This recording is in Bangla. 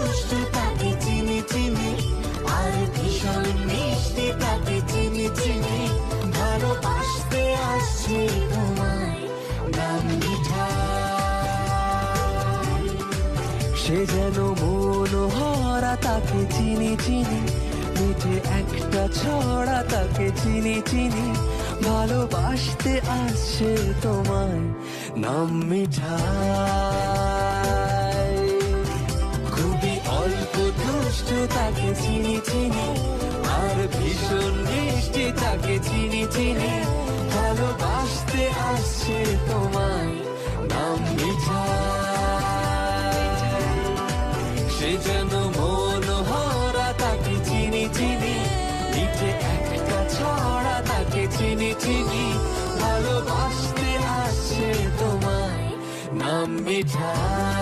দুষ্টু তাকে চিনি চিনি, আর ভীষণ মিষ্টি তাকে চিনি চিনি। ভালোবাসতে আসছে তোমায়, নাম মিঠাই। সে যেন মনোহরা তাকে চিনি চিনি, মিঠে একটা ছড়া তাকে চিনি চিনি। ভালোবাসতে আসছে তোমায়, নাম মিঠাই। খুবই অল্প দুষ্টু তাকে চিনি চিনি, আর ভীষণ মিষ্টি তাকে চিনি চিনি। ভালোবাসতে আসছে তোমায়, নাম মিঠাই। সে যেন মনোহরা তাকে চিনি চিনি, মিঠে একটা ছড়া তাকে চিনি চিনি। ভালোবাসতে আসছে তোমায়, নাম মিঠাই।